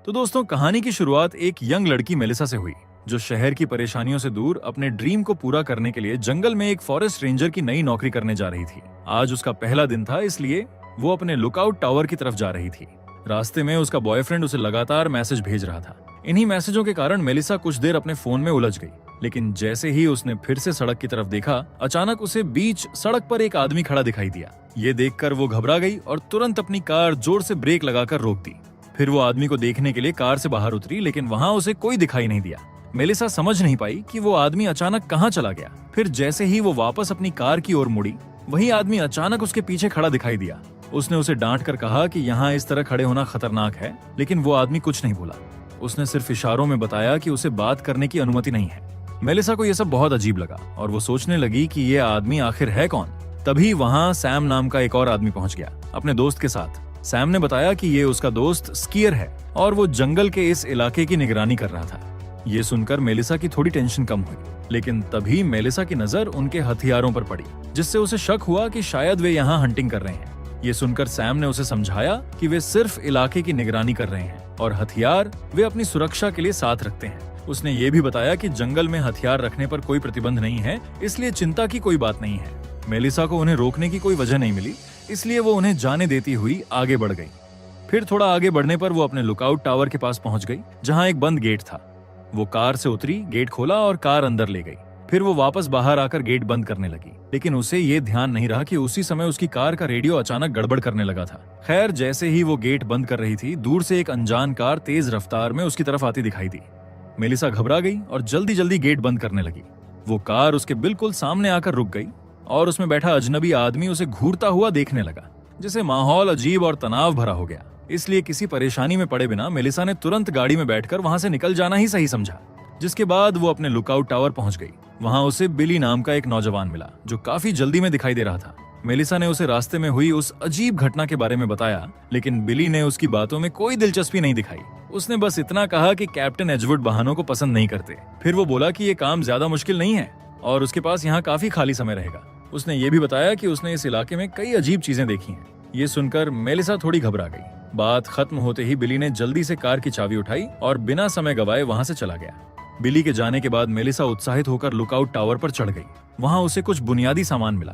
तो दोस्तों, कहानी की शुरुआत एक यंग लड़की मेलिसा से हुई, जो शहर की परेशानियों से दूर अपने ड्रीम को पूरा करने के लिए जंगल में एक फॉरेस्ट रेंजर की नई नौकरी करने जा रही थी। आज उसका पहला दिन था, इसलिए वो अपने लुकआउट टावर की तरफ जा रही थी। रास्ते में उसका बॉयफ्रेंड उसे लगातार मैसेज भेज रहा था। इन्हीं मैसेजों के कारण मेलिसा कुछ देर अपने फोन में उलझ गई, लेकिन जैसे ही उसने फिर से सड़क की तरफ देखा, अचानक उसे बीच सड़क पर एक आदमी खड़ा दिखाई दिया। ये देखकर वो घबरा गई और तुरंत अपनी कार जोर से ब्रेक लगाकर रोक दी। फिर वो आदमी को देखने के लिए कार से बाहर उतरी, लेकिन वहां उसे कोई दिखाई नहीं दिया। मेलिसा समझ नहीं पाई कि वो आदमी अचानक कहां चला गया। फिर जैसे ही वो वापस अपनी कार की ओर मुड़ी, वही आदमी अचानक उसके पीछे खड़ा दिखाई दिया। उसने उसे डांट कर कहा कि यहाँ इस तरह खड़े होना खतरनाक है, लेकिन वो आदमी कुछ नहीं बोला। उसने सिर्फ इशारों में बताया कि उसे बात करने की अनुमति नहीं है। मेलिसा को यह सब बहुत अजीब लगा और वो सोचने लगी कि ये आदमी आखिर है कौन। तभी वहां सैम नाम का एक और आदमी पहुंच गया अपने दोस्त के साथ। सैम ने बताया कि ये उसका दोस्त स्कीयर है और वो जंगल के इस इलाके की निगरानी कर रहा था। ये सुनकर मेलिसा की थोड़ी टेंशन कम हुई, लेकिन तभी मेलिसा की नजर उनके हथियारों पर पड़ी, जिससे उसे शक हुआ कि शायद वे यहाँ हंटिंग कर रहे हैं। ये सुनकर सैम ने उसे समझाया कि वे सिर्फ इलाके की निगरानी कर रहे हैं और हथियार वे अपनी सुरक्षा के लिए साथ रखते हैं। उसने ये भी बताया कि जंगल में हथियार रखने पर कोई प्रतिबंध नहीं है, इसलिए चिंता की कोई बात नहीं है। मेलिसा को उन्हें रोकने की कोई वजह नहीं मिली, इसलिए वो उन्हें जाने देती हुई आगे बढ़ गई। फिर थोड़ा आगे बढ़ने पर वो अपने लुकआउट टावर के पास पहुंच गई, जहां एक बंद गेट था। वो कार से उतरी, गेट खोला और कार अंदर ले गई। फिर वो वापस बाहर आकर गेट बंद करने लगी, लेकिन उसे ये ध्यान नहीं रहा कि उसी समय उसकी कार का रेडियो अचानक गड़बड़ करने लगा था। खैर, जैसे ही वो गेट बंद कर रही थी, दूर से एक अनजान कार तेज रफ्तार में उसकी तरफ आती दिखाई दी। मेलिसा घबरा गई और जल्दी जल्दी गेट बंद करने लगी। वो कार उसके बिल्कुल सामने आकर रुक गई और उसमें बैठा अजनबी आदमी उसे घूरता हुआ देखने लगा, जिससे माहौल अजीब और तनाव भरा हो गया। इसलिए किसी परेशानी में पड़े बिना मेलिसा ने तुरंत गाड़ी में बैठकर वहां से निकल जाना ही सही समझा। जिसके बाद वो अपने लुकआउट टावर पहुंच गई। वहां उसे बिली नाम का एक नौजवान मिला, जो काफी जल्दी में दिखाई दे रहा था। मेलिसा ने उसे रास्ते में हुई उस अजीब घटना के बारे में बताया, लेकिन बिली ने उसकी बातों में कोई दिलचस्पी नहीं दिखाई। उसने बस इतना कहा कि कैप्टन एजवुड बहानों को पसंद नहीं करते। फिर वो बोला कि ये काम ज्यादा मुश्किल नहीं है और उसके पास यहाँ काफी खाली समय रहेगा। उसने ये भी बताया कि उसने इस इलाके में कई अजीब चीजें देखी हैं। ये सुनकर मेलिसा थोड़ी घबरा गई। बात खत्म होते ही बिली ने जल्दी से कार की चाबी उठाई और बिना समय गवाए वहां से चला गया। बिली के जाने के बाद मेलिसा उत्साहित होकर लुकआउट टावर पर चढ़ गई। वहां उसे कुछ बुनियादी सामान मिला।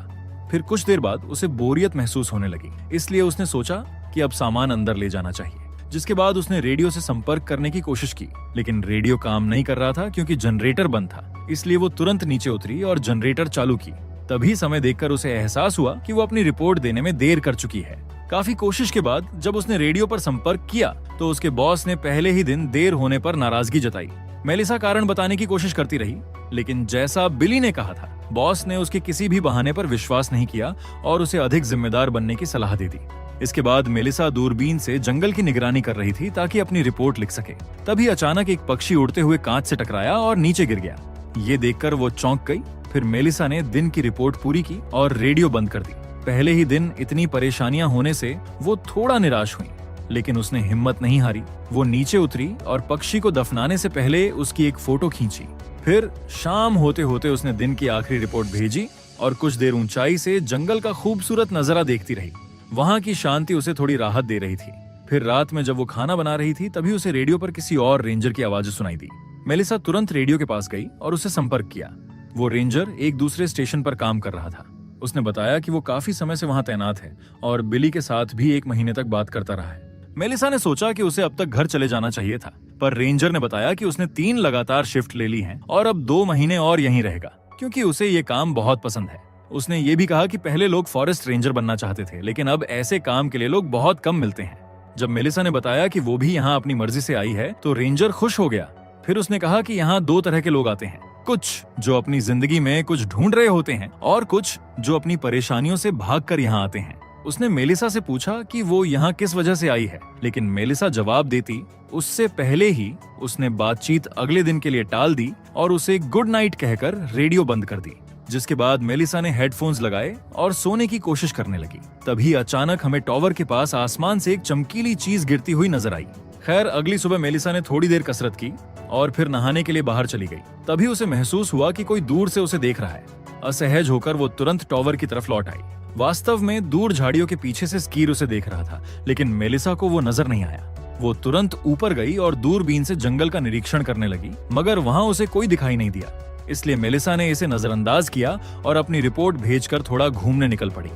फिर कुछ देर बाद उसे बोरियत महसूस होने लगी, इसलिए उसने सोचा कि अब सामान अंदर ले जाना चाहिए। जिसके बाद उसने रेडियो से संपर्क करने की कोशिश की, लेकिन रेडियो काम नहीं कर रहा था क्योंकि जनरेटर बंद था। इसलिए वो तुरंत नीचे उतरी और जनरेटर चालू की। तभी समय देखकर उसे एहसास हुआ कि वो अपनी रिपोर्ट देने में देर कर चुकी है। काफी कोशिश के बाद जब उसने रेडियो पर संपर्क किया, तो उसके बॉस ने पहले ही दिन देर होने पर नाराजगी जताई। मेलिसा कारण बताने की कोशिश करती रही, लेकिन जैसा बिली ने कहा था, बॉस ने उसके किसी भी बहाने पर विश्वास नहीं किया और उसे अधिक जिम्मेदार बनने की सलाह दे दी। इसके बाद मेलिसा दूरबीन से जंगल की निगरानी कर रही थी ताकि अपनी रिपोर्ट लिख सके। तभी अचानक एक पक्षी उड़ते हुए कांच से टकराया और नीचे गिर गया। ये देखकर वो चौंक गई। फिर मेलिसा ने दिन की रिपोर्ट पूरी की और रेडियो बंद कर दी। पहले ही दिन इतनी परेशानियां होने से वो थोड़ा निराश हुई, लेकिन उसने हिम्मत नहीं हारी। वो नीचे उतरी और पक्षी को दफनाने से पहले उसकी एक फोटो खींची। फिर शाम होते होते उसने दिन की आखिरी रिपोर्ट भेजी और कुछ देर ऊंचाई से जंगल का खूबसूरत नजारा देखती रही। वहां की शांति उसे थोड़ी राहत दे रही थी। फिर रात में जब वो खाना बना रही थी, तभी उसे रेडियो पर किसी और रेंजर की आवाज सुनाई दी। मेलिसा तुरंत रेडियो के पास गई और उससे संपर्क किया। वो रेंजर एक दूसरे स्टेशन पर काम कर रहा था। उसने बताया कि वो काफी समय से वहां तैनात है और बिली के साथ भी 1 महीने तक बात करता रहा है। मेलिसा ने सोचा कि उसे अब तक घर चले जाना चाहिए था, पर रेंजर ने बताया कि उसने 3 लगातार शिफ्ट ले ली हैं और अब 2 महीने और यहीं रहेगा, क्योंकि उसे ये काम बहुत पसंद है। उसने ये भी कहा कि पहले लोग फॉरेस्ट रेंजर बनना चाहते थे, लेकिन अब ऐसे काम के लिए लोग बहुत कम मिलते हैं। जब मेलिसा ने बताया कि वो भी यहाँ अपनी मर्जी से आई है, तो रेंजर खुश हो गया। फिर उसने कहा कि यहाँ 2 तरह के लोग आते हैं, कुछ जो अपनी जिंदगी में कुछ ढूंढ रहे होते हैं और कुछ जो अपनी परेशानियों से भागकर यहाँ आते हैं। उसने मेलिसा से पूछा कि वो यहाँ किस वजह से आई है, लेकिन मेलिसा जवाब देती उससे पहले ही उसने बातचीत अगले दिन के लिए टाल दी और उसे गुड नाइट कहकर रेडियो बंद कर दी। जिसके बाद मेलिसा ने हेडफोन्स लगाए और सोने की कोशिश करने लगी। तभी अचानक हमें टावर के पास आसमान से एक चमकीली चीज गिरती हुई नजर आई। खैर, अगली सुबह मेलिसा ने थोड़ी देर कसरत की और फिर नहाने के लिए बाहर चली गई। तभी उसे महसूस हुआ कि कोई दूर से उसे देख रहा है। असहज होकर वो तुरंत टावर की तरफ लौट आई। वास्तव में दूर झाड़ियों के पीछे से स्कीर उसे देख रहा था, लेकिन मेलिसा को वो नजर नहीं आया। वो तुरंत ऊपर गई और दूरबीन से जंगल का निरीक्षण करने लगी, मगर वहां उसे कोई दिखाई नहीं दिया। इसलिए मेलिसा ने इसे नजरअंदाज किया और अपनी रिपोर्ट भेजकर थोड़ा घूमने निकल पड़ी।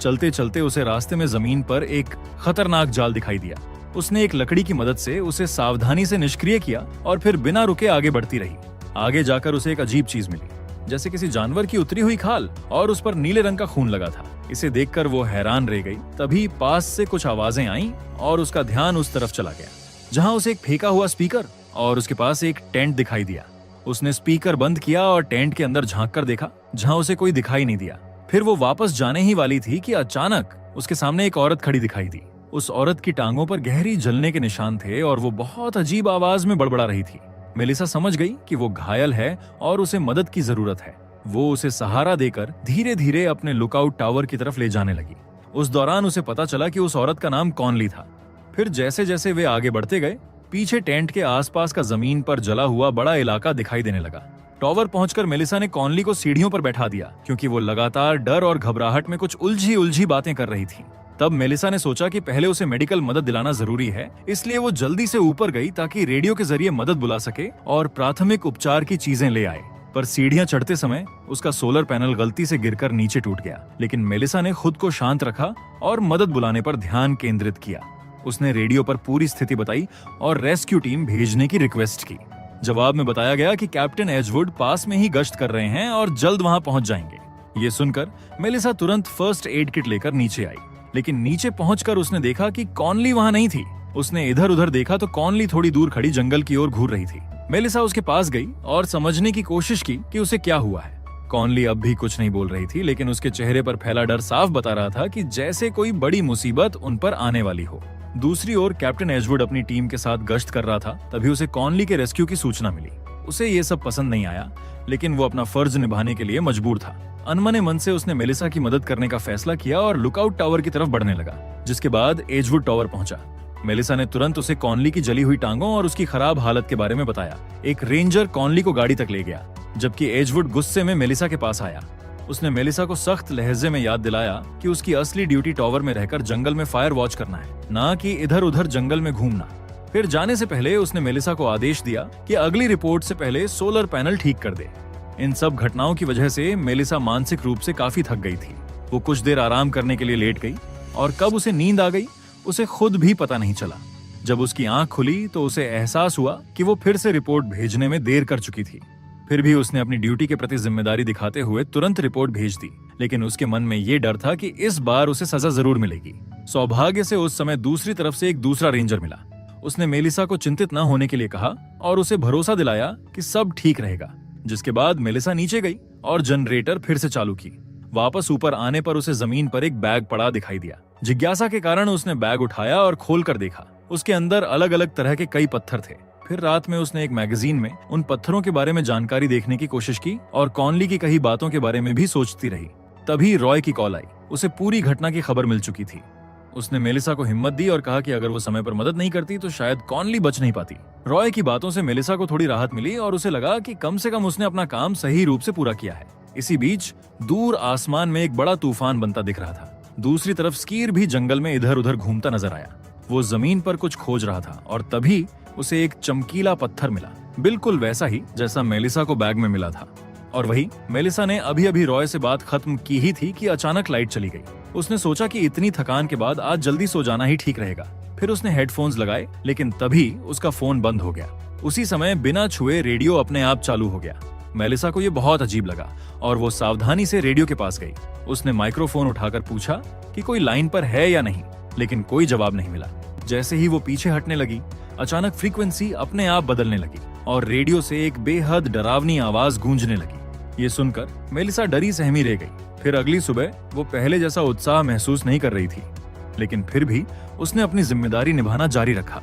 चलते चलते उसे रास्ते में जमीन पर एक खतरनाक जाल दिखाई दिया। उसने एक लकड़ी की मदद से उसे सावधानी से निष्क्रिय किया और फिर बिना रुके आगे बढ़ती रही। आगे जाकर उसे एक अजीब चीज मिली, जैसे किसी जानवर की उतरी हुई खाल, और उस पर नीले रंग का खून लगा था। इसे देखकर वो हैरान रह गई। तभी पास से कुछ आवाजें आईं और उसका ध्यान उस तरफ चला गया जहां उसे एक फेंका हुआ स्पीकर और उसके पास एक टेंट दिखाई दिया। उसने स्पीकर बंद किया और टेंट के अंदर झांक कर देखा, जहां उसे कोई दिखाई नहीं दिया। फिर वो वापस जाने ही वाली थी कि अचानक उसके सामने एक औरत खड़ी दिखाई दी। उस औरत की टांगों पर गहरी जलने के निशान थे और वो बहुत अजीब आवाज में बड़बड़ा रही थी। मेलिसा समझ गई कि वो घायल है और उसे मदद की जरूरत है। वो उसे सहारा देकर धीरे धीरे अपने लुकआउट टावर की तरफ ले जाने लगी। उस दौरान उसे पता चला कि उस औरत का नाम कॉनली था। फिर जैसे जैसे वे आगे बढ़ते गए, पीछे टेंट के आसपास का जमीन पर जला हुआ बड़ा इलाका दिखाई देने लगा। टावर पहुंचकर मेलिसा ने कॉनली को सीढ़ियों पर बैठा दिया, क्योंकि वो लगातार डर और घबराहट में कुछ उलझी उलझी बातें कर रही थी। तब मेलिसा ने सोचा कि पहले उसे मेडिकल मदद दिलाना जरूरी है, इसलिए वो जल्दी से ऊपर गई ताकि रेडियो के जरिए मदद बुला सके और प्राथमिक उपचार की चीजें ले आए। पर सीढ़ियां चढ़ते समय उसका सोलर पैनल गलती से गिरकर नीचे टूट गया, लेकिन मेलिसा ने खुद को शांत रखा और मदद बुलाने पर ध्यान केंद्रित किया। उसने रेडियो पर पूरी स्थिति बताई और रेस्क्यू टीम भेजने की रिक्वेस्ट की। जवाब में बताया गया कि कैप्टन एजवुड पास में ही गश्त कर रहे हैं और जल्द वहां पहुंच जाएंगे। ये सुनकर मेलिसा तुरंत फर्स्ट एड किट लेकर नीचे आई, लेकिन नीचे पहुंचकर उसने देखा कि कॉनली वहां नहीं थी। उसने इधर उधर देखा तो कॉनली थोड़ी दूर खड़ी जंगल की ओर घूर रही थी। मेलिसा उसके पास गई और समझने की कोशिश की कि उसे क्या हुआ है। कॉनली अब भी कुछ नहीं बोल रही थी, लेकिन उसके चेहरे पर फैला डर साफ बता रहा था कि जैसे कोई बड़ी मुसीबत उन पर आने वाली हो। दूसरी ओर कैप्टन एजवुड अपनी टीम के साथ गश्त कर रहा था। तभी उसे कॉनली के रेस्क्यू की सूचना मिली। उसे ये सब पसंद नहीं आया, लेकिन वो अपना फर्ज निभाने के लिए मजबूर था। अनमने मन से उसने मेलिसा की मदद करने का फैसला किया और लुकआउट टावर की तरफ बढ़ने लगा, जिसके बाद एजवुड टावर पहुंचा। मेलिसा ने तुरंत उसे कॉनली की जली हुई टांगों और उसकी खराब हालत के बारे में बताया। एक रेंजर कॉनली को गाड़ी तक ले गया, जबकि एजवुड गुस्से में मेलिसा के पास आया। उसने मेलिसा को सख्त लहजे में याद दिलाया कि उसकी असली ड्यूटी टावर में रहकर जंगल में फायर वॉच करना है, ना कि इधर उधर जंगल में घूमना। फिर जाने से पहले उसने मेलिसा को आदेश दिया कि अगली रिपोर्ट से पहले सोलर पैनल ठीक कर दे। इन सब घटनाओं की वजह से मेलिसा मानसिक रूप से काफी थक गई थी। वो कुछ देर आराम करने के लिए लेट गई और कब उसे नींद आ गई उसे खुद भी पता नहीं चला। जब उसकी आंख खुली तो उसे एहसास हुआ कि वो फिर से रिपोर्ट भेजने में देर कर चुकी थी। फिर भी उसने अपनी ड्यूटी के प्रति जिम्मेदारी दिखाते हुए तुरंत रिपोर्ट भेज दी, लेकिन उसके मन में ये डर था कि इस बार उसे सजा जरूर मिलेगी। सौभाग्य से उस समय दूसरी तरफ से एक दूसरा रेंजर मिला। उसने मेलिसा को चिंतित न होने के लिए कहा और उसे भरोसा दिलाया कि सब ठीक रहेगा। जिसके बाद मेलिसा नीचे गई और जनरेटर फिर से चालू की। वापस ऊपर आने पर उसे जमीन पर एक बैग पड़ा दिखाई दिया। जिज्ञासा के कारण उसने बैग उठाया और खोल कर देखा। उसके अंदर अलग अलग तरह के कई पत्थर थे। फिर रात में उसने एक मैगजीन में उन पत्थरों के बारे में जानकारी देखने की कोशिश की और कॉनली की कही बातों के बारे में भी सोचती रही। तभी रॉय की कॉल आई। उसे पूरी घटना की खबर मिल चुकी थी। उसने मेलिसा को हिम्मत दी और कहा कि अगर वो समय पर मदद नहीं करती तो शायद कॉनली बच नहीं पाती। रॉय की बातों से मेलिसा को थोड़ी राहत मिली और उसे लगा कि कम से कम उसने अपना काम सही रूप से पूरा किया है। इसी बीच दूर आसमान में एक बड़ा तूफान बनता दिख रहा था। दूसरी तरफ स्कीर भी जंगल में इधर उधर घूमता नजर आया। वो जमीन पर कुछ खोज रहा था और तभी उसे एक चमकीला पत्थर मिला, बिल्कुल वैसा ही जैसा मेलिसा को बैग में मिला था। और वही मेलिसा ने अभी अभी रॉय से बात खत्म की ही थी कि अचानक लाइट चली गई। उसने सोचा कि इतनी थकान के बाद आज जल्दी सो जाना ही ठीक रहेगा। फिर उसने हेडफोन्स लगाए, लेकिन तभी उसका फोन बंद हो गया। उसी समय बिना छुए रेडियो अपने आप चालू हो गया। मेलिसा को ये बहुत अजीब लगा और वो सावधानी से रेडियो के पास गई। उसने माइक्रोफोन उठाकर पूछा कि कोई लाइन पर है या नहीं, लेकिन कोई जवाब नहीं मिला। जैसे ही वो पीछे हटने लगी, अचानक फ्रीक्वेंसी अपने आप बदलने लगी और रेडियो से एक बेहद डरावनी आवाज गूंजने लगी। ये सुनकर मेलिसा डरी सहमी रह गई। फिर अगली सुबह वो पहले जैसा उत्साह महसूस नहीं कर रही थी, लेकिन फिर भी उसने अपनी जिम्मेदारी निभाना जारी रखा।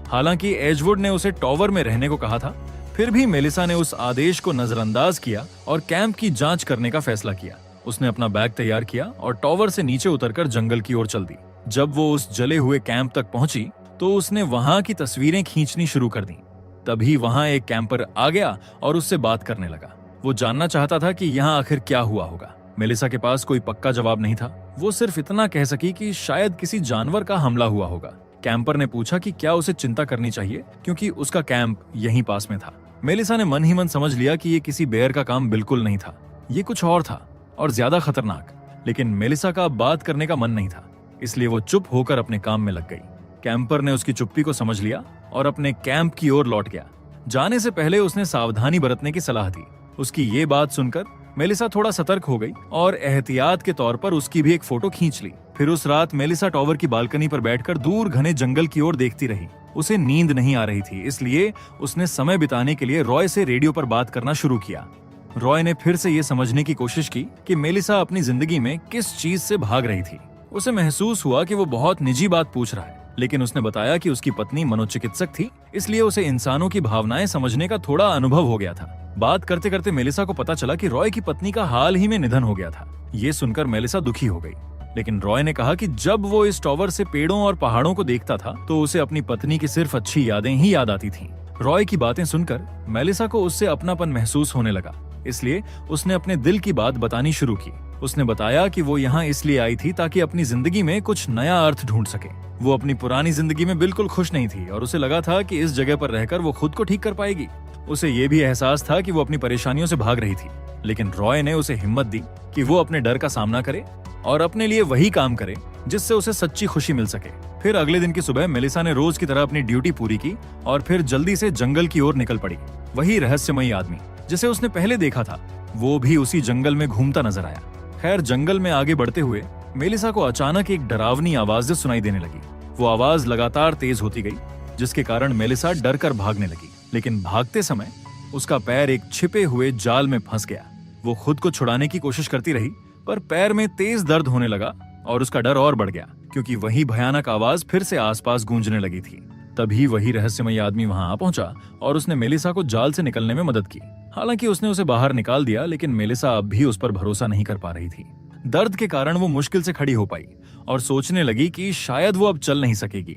हालांकि एजवुड ने उसे टावर में रहने को कहा था, फिर भी मेलिसा ने उस आदेश को नजरअंदाज किया और कैंप की जांच करने का फैसला किया। उसने अपना बैग तैयार किया और टावर से नीचे उतरकर जंगल की ओर चल दी। जब वो उस जले हुए कैंप तक पहुंची तो उसने वहां की तस्वीरें खींचनी शुरू कर दी। तभी वहां एक कैंपर आ गया और उससे बात करने लगा। वो जानना चाहता था कि यहाँ आखिर क्या हुआ होगा। मेलिसा के पास कोई पक्का जवाब नहीं था। वो सिर्फ इतना कह सकी कि शायद किसी जानवर का हमला हुआ होगा कैंपर ने पूछा कि क्या उसे चिंता करनी चाहिए क्योंकि उसका कैंप यहीं पास में था। मेलिसा ने मन ही मन समझ लिया कि ये किसी बेयर का काम बिल्कुल नहीं था, ये कुछ और था और ज्यादा खतरनाक। लेकिन मेलिसा का अब बात करने का मन नहीं था, इसलिए वो चुप होकर अपने काम में लग गई। कैंपर ने उसकी चुप्पी को समझ लिया और अपने कैंप की ओर लौट गया। जाने से पहले उसने सावधानी बरतने की सलाह दी। उसकी ये बात सुनकर मेलिसा थोड़ा सतर्क हो गई और एहतियात के तौर पर उसकी भी एक फोटो खींच ली। फिर उस रात मेलिसा टॉवर की बालकनी पर बैठकर दूर घने जंगल की ओर देखती रही। उसे नींद नहीं आ रही थी, इसलिए उसने समय बिताने के लिए रॉय से रेडियो पर बात करना शुरू किया। रॉय ने फिर से ये समझने की कोशिश की कि मेलिसा अपनी जिंदगी में किस चीज से भाग रही थी। उसे महसूस हुआ कि वो बहुत निजी बात पूछ रहा है, लेकिन उसने बताया कि उसकी पत्नी मनोचिकित्सक थी, इसलिए उसे इंसानों की भावनाएं समझने का थोड़ा अनुभव हो गया था। बात करते करते मेलिसा को पता चला कि रॉय की पत्नी का हाल ही में निधन हो गया था। ये सुनकर मेलिसा दुखी हो गई, लेकिन रॉय ने कहा कि जब वो इस टॉवर से पेड़ों और पहाड़ों को देखता था तो उसे अपनी पत्नी की सिर्फ अच्छी यादें ही याद आती थीं। रॉय की बातें सुनकर मेलिसा को उससे अपनापन महसूस होने लगा, इसलिए उसने अपने दिल की बात बतानी शुरू की। उसने बताया कि वो यहाँ इसलिए आई थी ताकि अपनी जिंदगी में कुछ नया अर्थ ढूंढ सके। वो अपनी पुरानी जिंदगी में बिल्कुल खुश नहीं थी और उसे लगा था कि इस जगह पर रहकर वो खुद को ठीक कर पाएगी। उसे ये भी एहसास था कि वो अपनी परेशानियों से भाग रही थी, लेकिन रॉय ने उसे हिम्मत दी कि वो अपने डर का सामना करे और अपने लिए वही काम करे जिससे उसे सच्ची खुशी मिल सके। फिर अगले दिन की सुबह मेलिसा ने रोज की तरह अपनी ड्यूटी पूरी की और फिर जल्दी से जंगल की ओर निकल पड़ी। वही रहस्यमयी आदमी जिसे उसने पहले देखा था, वो भी उसी जंगल में घूमता नजर आया। खैर, जंगल में आगे बढ़ते हुए मेलिसा को अचानक एक डरावनी आवाज सुनाई देने लगी। वो आवाज लगातार तेज होती गई, जिसके कारण मेलिसा डर कर भागने लगी। लेकिन भागते समय उसका पैर एक छिपे हुए जाल में फंस गया। वो खुद को छुड़ाने की कोशिश करती रही, पर पैर में तेज दर्द होने लगा और उसका डर और बढ़ गया, क्योंकि वही भयानक आवाज फिर से आसपास गूंजने लगी थी। तभी वही रहस्यमयी आदमी वहां आ पहुंचा और उसने मेलिसा को जाल से निकलने में मदद की। हालांकि उसने उसे बाहर निकाल दिया, लेकिन मेलिसा अब भी उस पर भरोसा नहीं कर पा रही थी। दर्द के कारण वो मुश्किल से खड़ी हो पाई और सोचने लगी कि शायद वो अब चल नहीं सकेगी।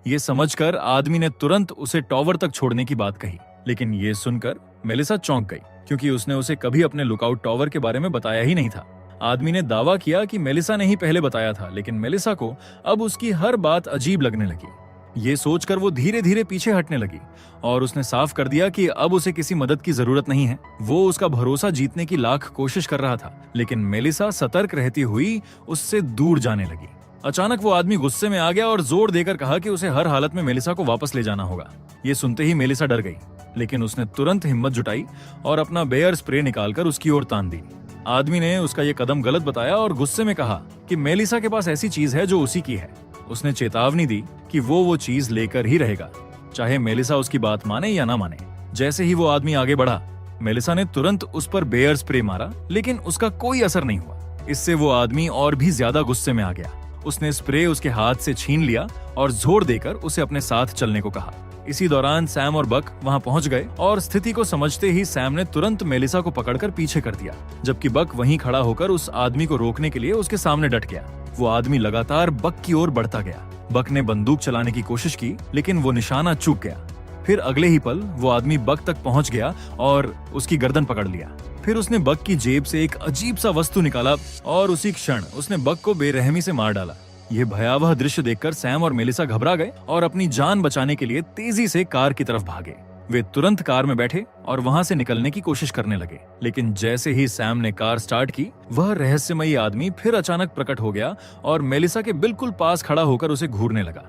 ये समझकर आदमी ने तुरंत उसे टॉवर तक छोड़ने की बात कही, लेकिन ये सुनकर मेलिसा चौंक गई, क्योंकि उसने उसे कभी अपने लुकआउट टॉवर के बारे में बताया ही नहीं था। आदमी ने दावा किया कि मेलिसा ने ही पहले बताया था, लेकिन मेलिसा को अब उसकी हर बात अजीब लगने लगी। ये सोचकर वो धीरे धीरे पीछे हटने लगी और उसने साफ कर दिया कि अब उसे किसी मदद की जरूरत नहीं है। वो उसका भरोसा जीतने की लाख कोशिश कर रहा था, लेकिन मेलिसा सतर्क रहती हुई उससे दूर जाने लगी। अचानक वो आदमी गुस्से में आ गया और जोर देकर कहा कि उसे हर हालत में मेलिसा को वापस ले जाना होगा। ये सुनते ही मेलिसा डर गई, लेकिन उसने तुरंत हिम्मत जुटाई और अपना बेयर स्प्रे निकालकर उसकी ओर तान दी। आदमी ने उसका ये कदम गलत बताया और गुस्से में कहा कि मेलिसा के पास ऐसी चीज है जो उसी की है। उसने चेतावनी दी कि वो चीज लेकर ही रहेगा, चाहे मेलिसा उसकी बात माने या ना माने। जैसे ही वो आदमी आगे बढ़ा, मेलिसा ने तुरंत उस पर बेयर स्प्रे मारा, लेकिन उसका कोई असर नहीं हुआ। इससे वो आदमी और भी ज्यादा गुस्से में आ गया। उसने स्प्रे उसके हाथ से छीन लिया और जोर देकर उसे अपने साथ चलने को कहा। इसी दौरान सैम और बक वहां पहुंच गए और स्थिति को समझते ही सैम ने तुरंत मेलिसा को पकड़कर पीछे कर दिया, जबकि बक वहीं खड़ा होकर उस आदमी को रोकने के लिए उसके सामने डट गया। वो आदमी लगातार बक की ओर बढ़ता गया। बक ने बंदूक चलाने की कोशिश की, लेकिन वो निशाना चूक गया। फिर अगले ही पल वो आदमी बक तक पहुंच गया और उसकी गर्दन पकड़ लिया। फिर उसने बक की जेब से एक अजीब सा वस्तु निकाला और उसी क्षण उसने बक को बेरहमी से मार डाला। यह भयावह दृश्य देखकर सैम और मेलिसा घबरा गए और अपनी जान बचाने के लिए तेजी से कार की तरफ भागे। वे तुरंत कार में बैठे और वहां से निकलने की कोशिश करने लगे, लेकिन जैसे ही सैम ने कार स्टार्ट की, वह रहस्यमयी आदमी फिर अचानक प्रकट हो गया और मेलिसा के बिल्कुल पास खड़ा होकर उसे घूरने लगा।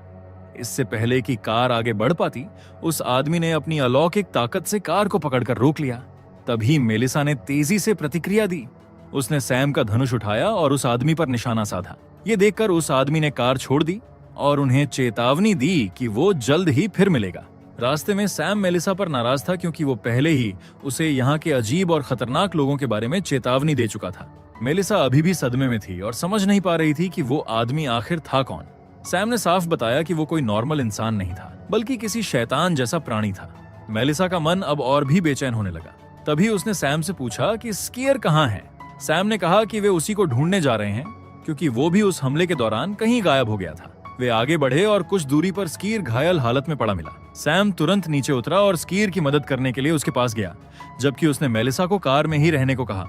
इससे पहले कि कार आगे बढ़ पाती, उस आदमी ने अपनी अलौकिक ताकत से कार को पकड़कर रोक लिया। तभी मेलिसा ने तेजी से प्रतिक्रिया दी। उसने सैम का धनुष उठाया और उस आदमी पर निशाना साधा। ये देखकर उस आदमी ने कार छोड़ दी और उन्हें चेतावनी दी कि वो जल्द ही फिर मिलेगा। रास्ते में सैम मेलिसा पर नाराज था, क्योंकि वो पहले ही उसे यहाँ के अजीब और खतरनाक लोगों के बारे में चेतावनी दे चुका था। मेलिसा अभी भी सदमे में थी और समझ नहीं पा रही थी कि वो आदमी आखिर था कौन। सैम ने साफ बताया कि वो कोई नॉर्मल इंसान नहीं था, बल्कि किसी शैतान जैसा प्राणी था। मेलिसा का मन अब और भी बेचैन होने लगा। तभी उसने सैम से पूछा कि स्कीयर कहाँ है। सैम ने कहा कि वे उसी को ढूंढने जा रहे हैं, क्योंकि वो भी उस हमले के दौरान कहीं गायब हो गया था। वे आगे बढ़े और कुछ दूरी पर स्कीर घायल हालत में पड़ा मिला। सैम तुरंत नीचे उतरा और स्कीर की मदद करने के लिए उसके पास गया, जबकि उसने मेलिसा को कार में ही रहने को कहा।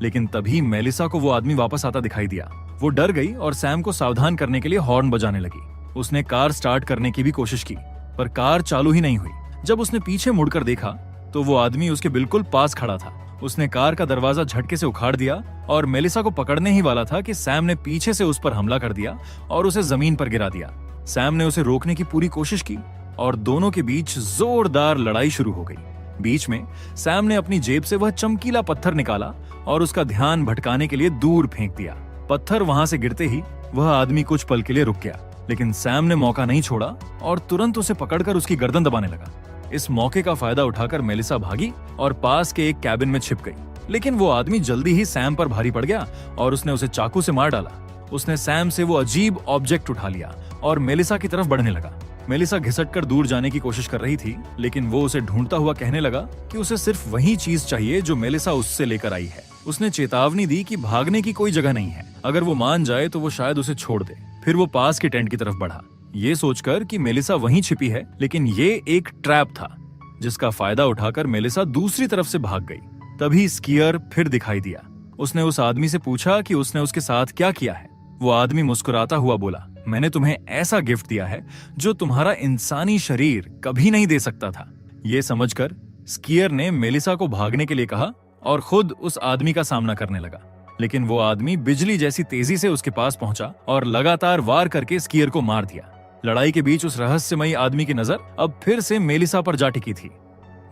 लेकिन तभी मेलिसा को वो आदमी वापस आता दिखाई दिया। वो डर गई और सैम को सावधान करने के लिए हॉर्न बजाने लगी। उसने कार स्टार्ट करने की भी कोशिश की, पर कार चालू ही नहीं हुई। जब उसने पीछे मुड़कर देखा तो वो आदमी उसके बिल्कुल पास खड़ा था। उसने कार का दरवाजा झटके से उखाड़ दिया और मेलिसा को पकड़ने ही वाला था कि सैम ने पीछे से उस पर हमला कर दिया और उसे जमीन पर गिरा दिया। सैम ने उसे रोकने की पूरी कोशिश की और दोनों के बीच जोरदार लड़ाई शुरू हो गई। बीच में सैम ने अपनी जेब से वह चमकीला पत्थर निकाला और उसका ध्यान भटकाने के लिए दूर फेंक दिया। पत्थर वहां से गिरते ही वह आदमी कुछ पल के लिए रुक गया, लेकिन सैम ने मौका नहीं छोड़ा और तुरंत उसे पकड़कर उसकी गर्दन दबाने लगा। इस मौके का फायदा उठाकर मेलिसा भागी और पास के एक कैबिन में छिप गई, लेकिन वो आदमी जल्दी ही सैम पर भारी पड़ गया और उसने उसे चाकू से मार डाला। उसने सैम से वो अजीब ऑब्जेक्ट उठा लिया और मेलिसा की तरफ बढ़ने लगा। मेलिसा घिसटकर दूर जाने की कोशिश कर रही थी, लेकिन वो उसे ढूंढता हुआ कहने लगा कि उसे सिर्फ वही चीज चाहिए जो मेलिसा उससे लेकर आई है। उसने चेतावनी दी कि भागने की कोई जगह नहीं है, अगर वो मान जाए तो वो शायद उसे छोड़ दे। फिर वो पास के टेंट की तरफ बढ़ा, ये सोचकर कि मेलिसा वहीं छिपी है, लेकिन ये एक ट्रैप था जिसका फायदा उठाकर मेलिसा दूसरी तरफ से भाग गई। तभी स्कीयर फिर दिखाई दिया। उसने उस आदमी से पूछा कि उसने उसके साथ क्या किया है। वो आदमी मुस्कुराता हुआ बोला, मैंने तुम्हें ऐसा गिफ्ट दिया है जो तुम्हारा इंसानी शरीर कभी नहीं दे सकता था। ये समझकर स्कीयर ने मेलिसा को भागने के लिए कहा और खुद उस आदमी का सामना करने लगा, लेकिन वो आदमी बिजली जैसी तेजी से उसके पास पहुंचा और लगातार वार करके स्कीयर को मार दिया। लड़ाई के बीच उस रहस्यमयी आदमी की नजर अब फिर से मेलिसा पर जा टिकी थी।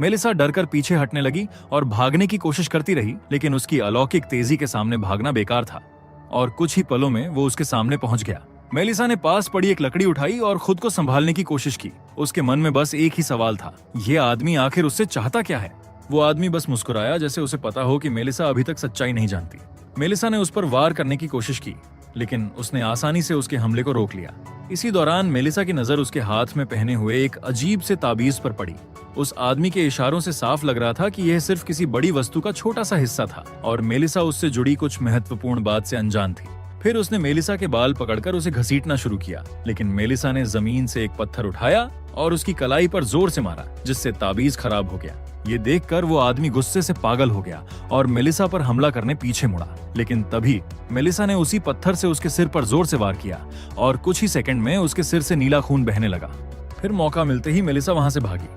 मेलिसा डरकर पीछे हटने लगी और भागने की कोशिश करती रही, लेकिन उसकी अलौकिक तेजी के सामने भागना बेकार था और कुछ ही पलों में वो उसके सामने पहुंच गया। मेलिसा ने पास पड़ी एक लकड़ी उठाई और खुद को संभालने की कोशिश की। उसके मन में बस एक ही सवाल था, ये आदमी आखिर उससे चाहता क्या है। वो आदमी बस मुस्कुराया, जैसे उसे पता हो कि मेलिसा अभी तक सच्चाई नहीं जानती। मेलिसा ने उस पर वार करने की कोशिश की, लेकिन उसने आसानी से उसके हमले को रोक लिया। इसी दौरान मेलिसा की नजर उसके हाथ में पहने हुए एक अजीब से ताबीज पर पड़ी। उस आदमी के इशारों से साफ लग रहा था कि यह सिर्फ किसी बड़ी वस्तु का छोटा सा हिस्सा था और मेलिसा उससे जुड़ी कुछ महत्वपूर्ण बात से अनजान थी। फिर उसने मेलिसा के बाल पकड़कर उसे घसीटना शुरू किया, लेकिन मेलिसा ने जमीन से एक पत्थर उठाया और उसकी कलाई पर जोर से मारा, जिससे ताबीज खराब हो गया। ये देखकर वो आदमी गुस्से से पागल हो गया और मेलिसा पर हमला करने पीछे मुड़ा, लेकिन तभी मेलिसा ने उसी पत्थर से उसके सिर पर जोर से वार किया और कुछ ही सेकंड में उसके सिर से नीला खून बहने लगा। फिर मौका मिलते ही मेलिसा वहां से भागी।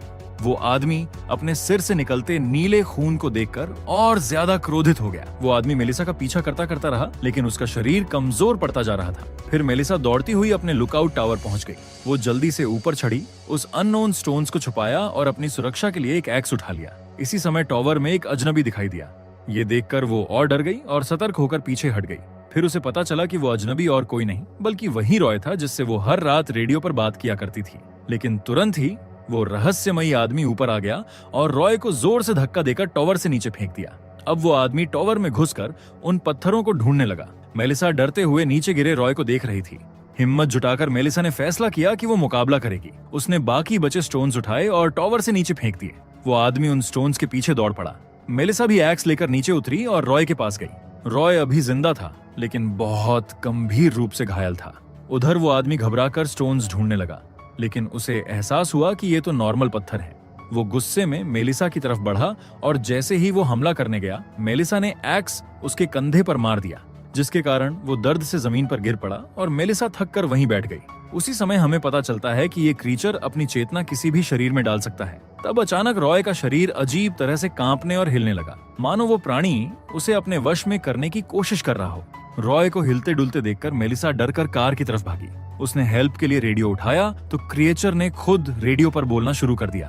वो आदमी अपने सिर से निकलते नीले खून को देखकर और ज्यादा क्रोधित हो गया। वो आदमी मेलिसा का पीछा करता करता रहा, लेकिन उसका शरीर कमजोर पड़ता जा रहा था। फिर मेलिसा दौड़ती हुई अपने लुकआउट टावर पहुंच गई। वो जल्दी से ऊपर चढ़ी, उस अननोन स्टोन्स को छुपाया और अपनी सुरक्षा के लिए एक एक्स उठा लिया। इसी समय टावर में एक अजनबी दिखाई दिया। ये देखकर वो और डर गई और सतर्क होकर पीछे हट गई। फिर उसे पता चला कि वो अजनबी और कोई नहीं बल्कि वही रॉय था जिससे वो हर रात रेडियो पर बात किया करती थी। लेकिन तुरंत ही वो रहस्यमयी आदमी ऊपर आ गया और रॉय को जोर से धक्का देकर टावर से नीचे फेंक दिया। अब वो आदमी टावर में घुसकर उन पत्थरों को ढूंढने लगा। मेलिसा डरते हुए नीचे गिरे रॉय को देख रही थी। हिम्मत जुटाकर मेलिसा ने फैसला किया कि वो मुकाबला करेगी। उसने बाकी बचे स्टोन्स उठाए और टावर से नीचे फेंक दिए। वो आदमी उन स्टोन्स के पीछे दौड़ पड़ा। मेलिसा भी एक्स लेकर नीचे उतरी और रॉय के पास गई। रॉय अभी जिंदा था, लेकिन बहुत गंभीर रूप से घायल था। उधर वो आदमी घबराकर स्टोन्स ढूंढने लगा, लेकिन उसे एहसास हुआ कि ये तो नॉर्मल पत्थर है। वो गुस्से में मेलिसा की तरफ बढ़ा और जैसे ही वो हमला करने गया, मेलिसा ने एक्स उसके कंधे पर मार दिया, जिसके कारण वो दर्द से जमीन पर गिर पड़ा और मेलिसा थक कर वहीं बैठ गई। उसी समय हमें पता चलता है कि ये क्रीचर अपनी चेतना किसी भी शरीर में डाल सकता है। तब अचानक रॉय का शरीर अजीब तरह से कांपने और हिलने लगा, मानो वो प्राणी उसे अपने वश में करने की कोशिश कर रहा हो। रॉय को हिलते डुलते देखकर मेलिसा डरकर कार की तरफ भागी। उसने हेल्प के लिए रेडियो उठाया तो क्रिएचर ने खुद रेडियो पर बोलना शुरू कर दिया।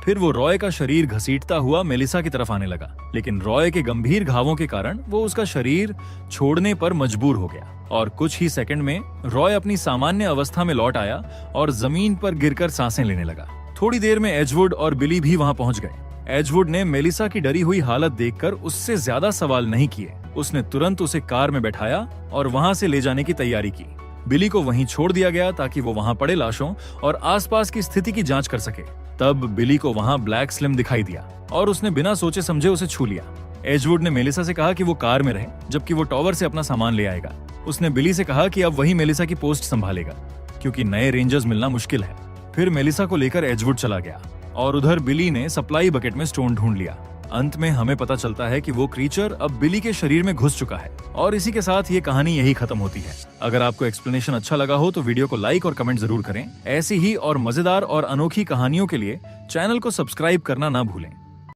फिर वो रॉय का शरीर घसीटता हुआ मेलिसा की तरफ आने लगा, लेकिन रॉय के गंभीर घावों के कारण वो उसका शरीर छोड़ने पर मजबूर हो गया और कुछ ही सेकंड में रॉय अपनी सामान्य अवस्था में लौट आया और जमीन पर गिरकर सांसें लेने लगा। थोड़ी देर में एजवुड और बिली भी वहां पहुंच गए। एजवुड ने मेलिसा की डरी हुई हालत देखकर उससे ज्यादा सवाल नहीं किए। उसने तुरंत उसे कार में बैठाया और वहां से ले जाने की तैयारी की। बिली को वहीं छोड़ दिया गया ताकि वो वहां पड़े लाशों और आसपास की स्थिति की जांच कर सके। तब बिली को वहां ब्लैक स्लिम दिखाई दिया और उसने बिना सोचे समझे उसे छू लिया। एजवुड ने मेलिसा से कहा कि वो कार में रहे, जबकि वो टावर से अपना सामान ले आएगा। उसने बिली से कहा कि अब वही मेलिसा की पोस्ट संभालेगा, क्योंकि नए रेंजर्स मिलना मुश्किल है। फिर मेलिसा को लेकर एजवुड चला गया और उधर बिली ने सप्लाई बकेट में स्टोन ढूंढ लिया। अंत में हमें पता चलता है कि वो क्रीचर अब बिली के शरीर में घुस चुका है और इसी के साथ ये कहानी यही खत्म होती है। अगर आपको एक्सप्लेनेशन अच्छा लगा हो तो वीडियो को लाइक और कमेंट जरूर करें। ऐसी ही और मजेदार और अनोखी कहानियों के लिए चैनल को सब्सक्राइब करना ना भूलें।